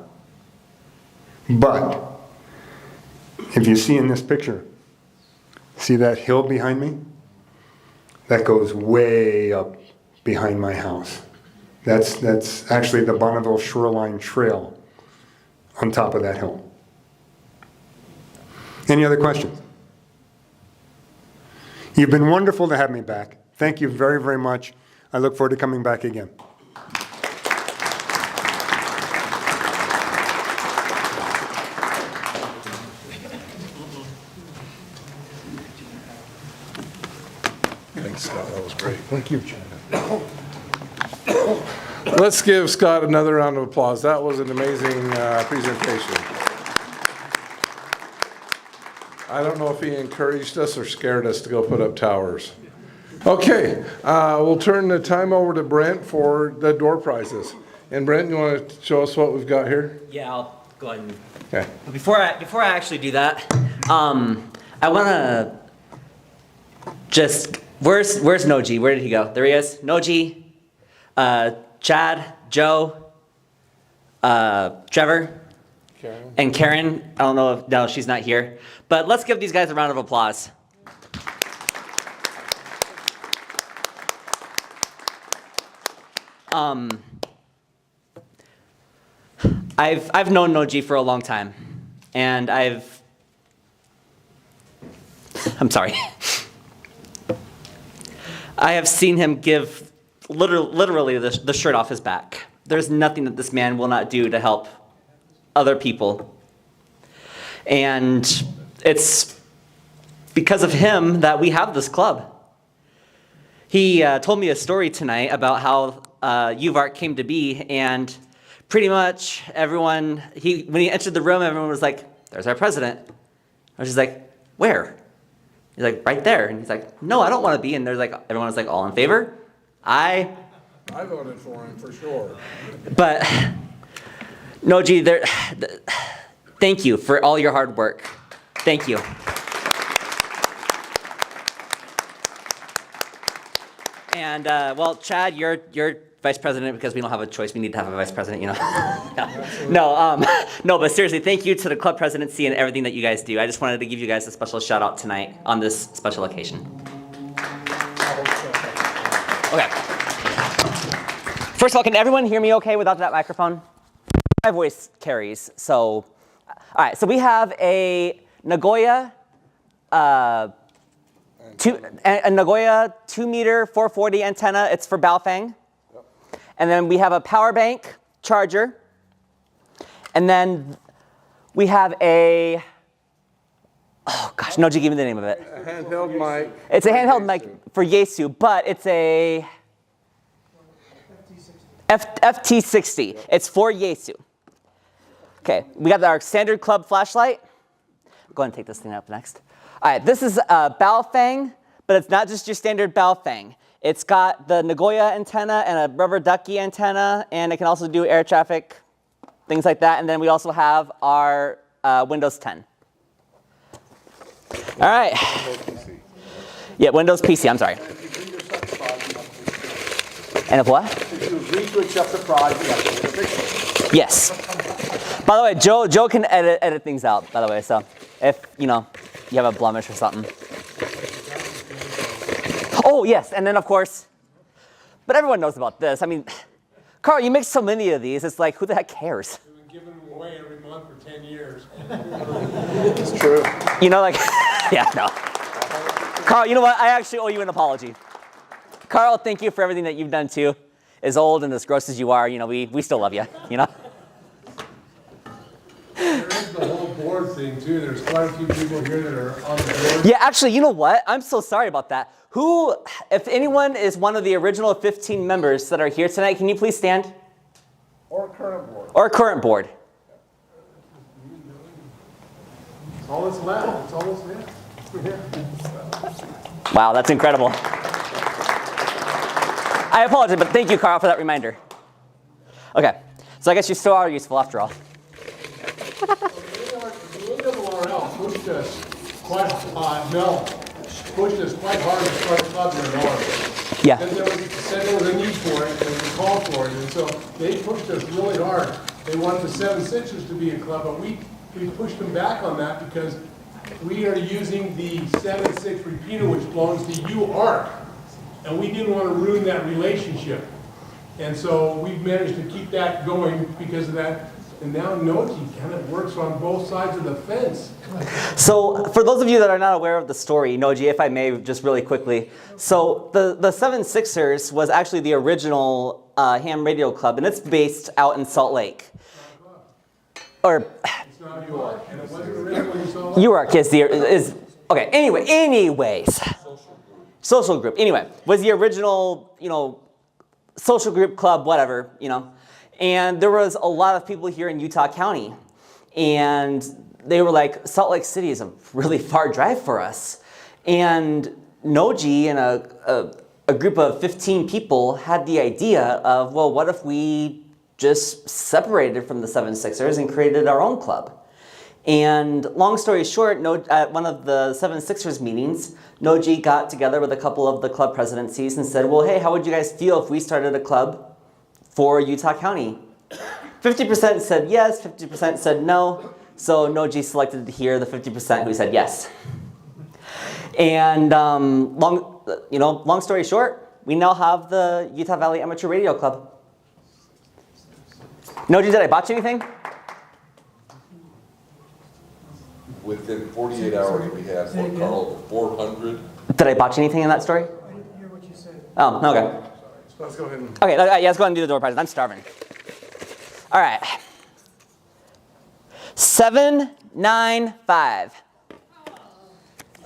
But if you see in this picture, see that hill behind me? That goes way up behind my house. That's actually the Bonneville Shoreline Trail on top of that hill. Any other questions? You've been wonderful to have me back. Thank you very, very much. I look forward to coming back again. Thanks, Scott. That was great. Thank you, Chad. Let's give Scott another round of applause. That was an amazing presentation. I don't know if he encouraged us or scared us to go put up towers. Okay, we'll turn the time over to Brent for the door prizes. And Brent, you want to show us what we've got here? Yeah, I'll go ahead and. Okay. But before I actually do that, I want to just where's Noji? Where did he go? There he is. Noji, Chad, Joe, Trevor, Karen. and Karen. I don't know if no, she's not here. But let's give these guys a round of applause. I've known Noji for a long time, and I'm sorry. I have seen him give literally the shirt off his back. There's nothing that this man will not do to help other people. And it's because of him that we have this club. He told me a story tonight about how UVARC came to be, and pretty much everyone, when he entered the room, everyone was like, "There's our president." I was just like, "Where?" He's like, "Right there." And he's like, "No, I don't want to be." And everyone was like, "All in favor?" I voted for him for sure. But Noji, thank you for all your hard work. Thank you. And well, Chad, you're vice president because we don't have a choice. We need to have a vice president, you know. No, but seriously, thank you to the club presidency and everything that you guys do. I just wanted to give you guys a special shout out tonight on this special occasion. Okay. First of all, can everyone hear me okay without that microphone? My voice carries, so. All right, so we have a Nagoya, a Nagoya 2-meter 440 antenna. It's for Baofeng. And then we have a power bank charger. And then we have a, oh gosh, Noji, give me the name of it. A handheld mic. It's a handheld mic for Yaesu, but it's a FT60. It's for Yaesu. Okay, we got our standard club flashlight. Go ahead and take this thing up next. All right, this is a Baofeng, but it's not just your standard Baofeng. It's got the Nagoya antenna and a rubber ducky antenna, and it can also do air traffic, things like that. And then we also have our Windows 10. All right. Yeah, Windows PC, I'm sorry. And if what? If you agree to accept the prize, you have to take a picture. Yes. By the way, Joe can edit things out, by the way, so if, you know, you have a blemish or something. Oh, yes, and then of course, but everyone knows about this. I mean, Carl, you make so many of these, it's like, who the heck cares? We've been giving them away every month for 10 years. It's true. You know, like, yeah, no. Carl, you know what? I actually owe you an apology. Carl, thank you for everything that you've done too. As old and as gross as you are, you know, we still love you, you know? There is the whole board thing too. There's quite a few people here that are on the board. Yeah, actually, you know what? I'm so sorry about that. Who, if anyone is one of the original 15 members that are here tonight, can you please stand? Or current board. Or current board. It's all that's left. It's all that's left. Wow, that's incredible. I apologize, but thank you, Carl, for that reminder. Okay, so I guess you still are useful after all. UWRL pushed us quite hard to start a club here in Oregon. Yeah. And there was a need for it, there was a call for it, and so they pushed us really hard. They wanted the 7-6ers to be a club, but we pushed them back on that because we are using the 7-6 repeater, which belongs to UVARC, and we didn't want to ruin that relationship. And so we've managed to keep that going because of that. And now Noji kind of works on both sides of the fence. So for those of you that are not aware of the story, Noji, if I may, just really quickly. So the 7-6ers was actually the original ham radio club, and it's based out in Salt Lake. Or It's not UVARC, and it wasn't originally in Salt Lake. UVARC is okay. Anyways, social group. Anyway, was the original, you know, social group club, whatever, you know. And there was a lot of people here in Utah County, and they were like, Salt Lake City is a really far drive for us. And Noji and a group of 15 people had the idea of, well, what if we just separated from the 7-6ers and created our own club? And long story short, at one of the 7-6ers meetings, Noji got together with a couple of the club presidencies and said, well, hey, how would you guys feel if we started a club for Utah County? 50% said yes, 50% said no. So Noji selected here the 50% who said yes. And long story short, we now have the Utah Valley Amateur Radio Club. Noji, did I botch anything? Within 48 hours, we had, what, Carl, 400? Did I botch anything in that story? I didn't hear what you said. Oh, okay. Let's go ahead and... Okay, yeah, let's go ahead and do the door prizes. I'm starving. All right. 795.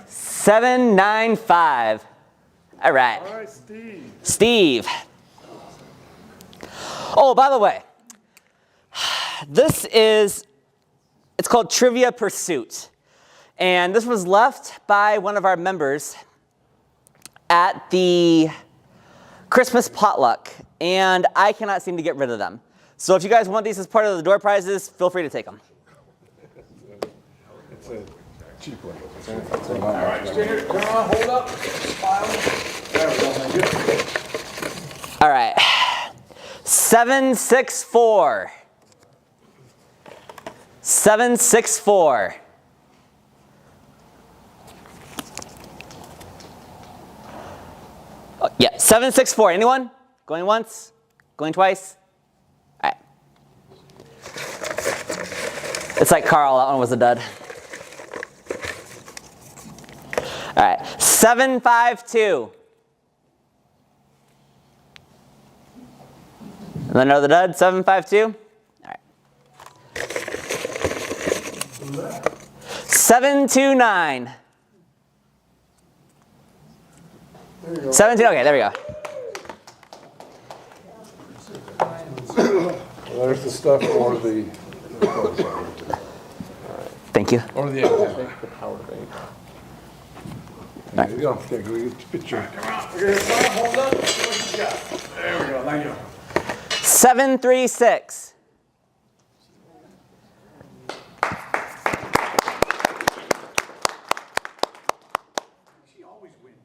795. All right. All right, Steve. Steve. Oh, by the way, it's called Trivia Pursuit. And this was left by one of our members at the Christmas potluck, and I cannot seem to get rid of them. So if you guys want these as part of the door prizes, feel free to take them. It's a cheap one. All right, stay here. Come on, hold up. Smile. There we go. Good. All right. 764. 764. Oh, yeah, 764. Anyone? Going once? Going twice? All right. It's like Carl, that one was a dud. All right, 752. And then another dud, 752. All right. 729. 17, okay, there we go. There's the stuff for the. Thank you. Or the power bank. There you go. Okay, go get the picture. Okay, hold up. What you got? There we go. Thank you. 736. She always wins.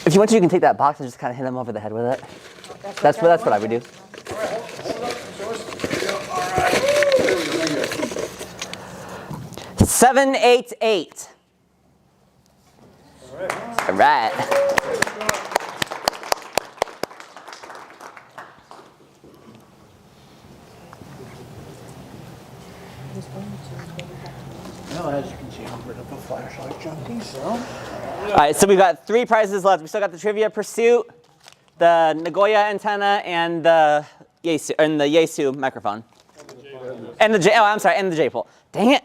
If you want to, you can take that box and just kind of hit him over the head with it. That's what I would do. All right, hold up. Show us. There we go. All right. There we go. Thank you. 788. All right. Well, as you can see, I'm a bit of a flashlight junkie, so. All right, so we've got 3 prizes left. We still got the Trivia Pursuit, the Nagoya antenna, and the Yaesu microphone. And the J. Oh, I'm sorry, and the J pole. Dang it!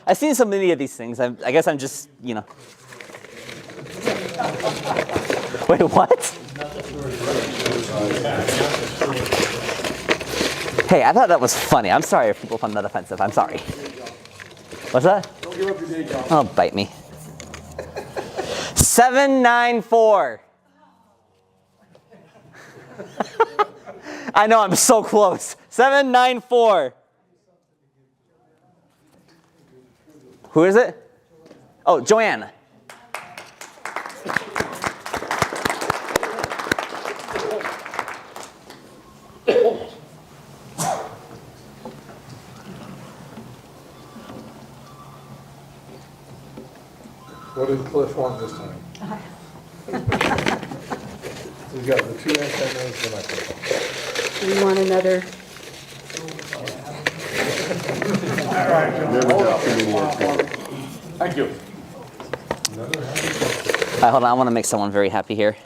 I've seen so many of these things. I guess I'm just, you know. Wait, what? Hey, I thought that was funny. I'm sorry if people found that offensive. I'm sorry. What's that? Don't give up your day job. Oh, bite me. 794. I know, I'm so close. 794. Who is it? Oh, Joanne. What did Cliff want this time? He's got the 2 antennas, the microphone. We want another. All right, thank you. All right, hold on. I want to make someone very happy here.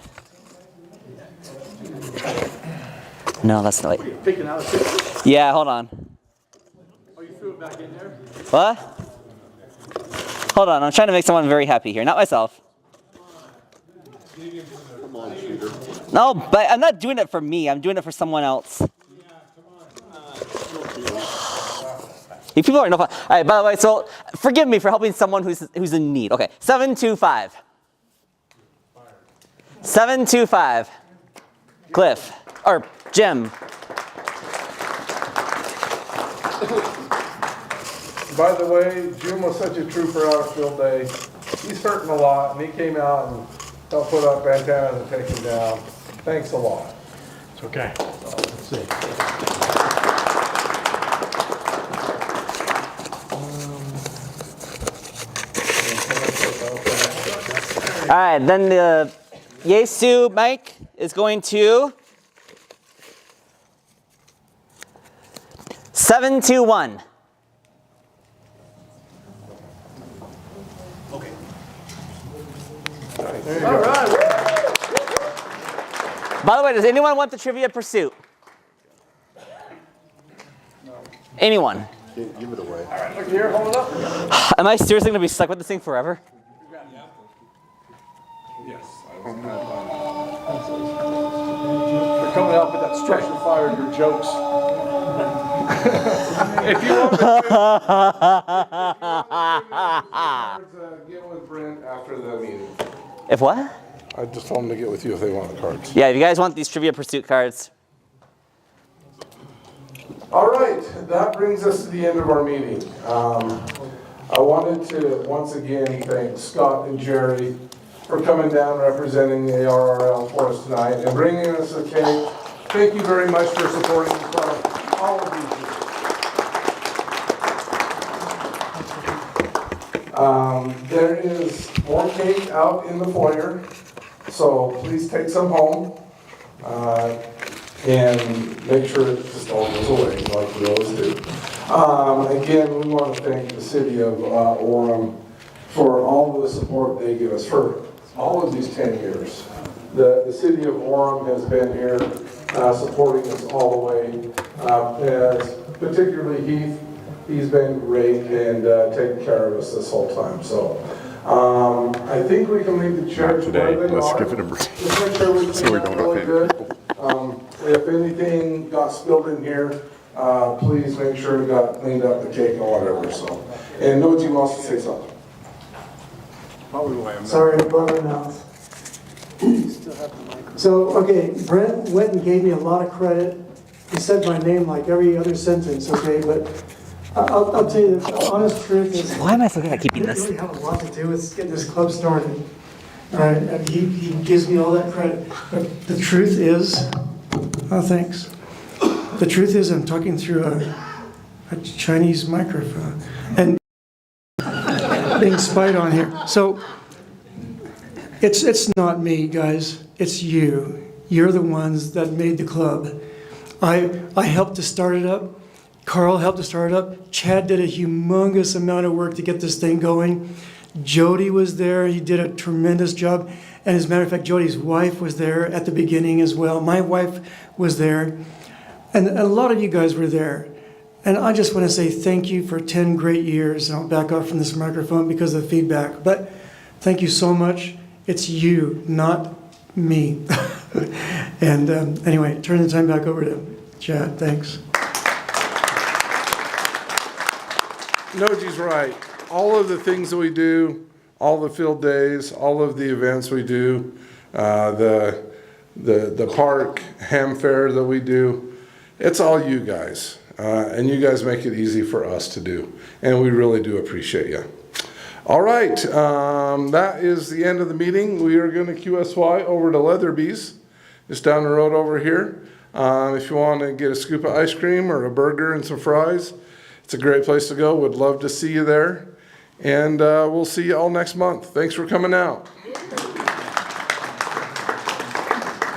No, that's not it. Picking out a picture. Yeah, hold on. Oh, you threw it back in there? What? Hold on. I'm trying to make someone very happy here. Not myself. Come on, shooter. No, but I'm not doing it for me. I'm doing it for someone else. You people are no fun. All right, by the way, so forgive me for helping someone who's in need. Okay, 725. 725. Cliff. Or Jim. By the way, Jim was such a trooper out of field day. He's hurting a lot, and he came out and helped put up antennas and take them down. Thanks a lot. It's okay. Let's see. All right, then the Yaesu mic is going to 721. Okay. All right. By the way, does anyone want the Trivia Pursuit? Anyone? Give it away. All right, look here, hold up. Am I seriously going to be stuck with this thing forever? Yes. They're coming out with that structure fire in your jokes. If you want to get with Brent after the meeting. If what? I just told them to get with you if they want the cards. Yeah, if you guys want these Trivia Pursuit cards. All right, that brings us to the end of our meeting. I wanted to once again thank Scott and Jerry for coming down representing the ARRL for us tonight and bringing us a cake. Thank you very much for supporting the club, all of you. There is more cake out in the foyer, so please take some home. And make sure it just all goes away like we always do. Again, we want to thank the city of Orem for all of the support they give us for all of these 10 years. The city of Orem has been here supporting us all the way, as particularly Heath. He's been great and taking care of us this whole time. So I think we can leave the church today. where they Let's are. give it a break. Just make sure we So we clean up don't really offend good. If anything got spilled in here, please make sure it got cleaned up, the cake or whatever. So, and Noji wants to say something. Sorry, I brought my mouth. So, okay, Brent went and gave me a lot of credit. He said my name like every other sentence, okay, but I'll tell you the honest truth is. Why am I so good at keeping It this? really have a lot to do with getting this club started. All right, and he gives me all that credit. But the truth is, oh, thanks. The truth is I'm talking through a Chinese microphone and being spied on here. So it's not me, guys. It's you. You're the ones that made the club. I helped to start it up. Carl helped to start it up. Chad did a humongous amount of work to get this thing going. Jody was there. He did a tremendous job. And as a matter of fact, Jody's wife was there at the beginning as well. My wife was there. And a lot of you guys were there. And I just want to say thank you for 10 great years. And I'll back off from this microphone because of the feedback. But thank you so much. It's you, not me. And anyway, turn the time back over to Chad. Thanks. Noji's right. All of the things that we do, all the field days, all of the events we do, the park ham fair that we do, it's all you guys. And you guys make it easy for us to do. And we really do appreciate you. All right, that is the end of the meeting. We are going to QSY over to Leatherby's. It's down the road over here. If you want to get a scoop of ice cream or a burger and some fries, it's a great place to go. Would love to see you there. And we'll see you all next month. Thanks for coming out.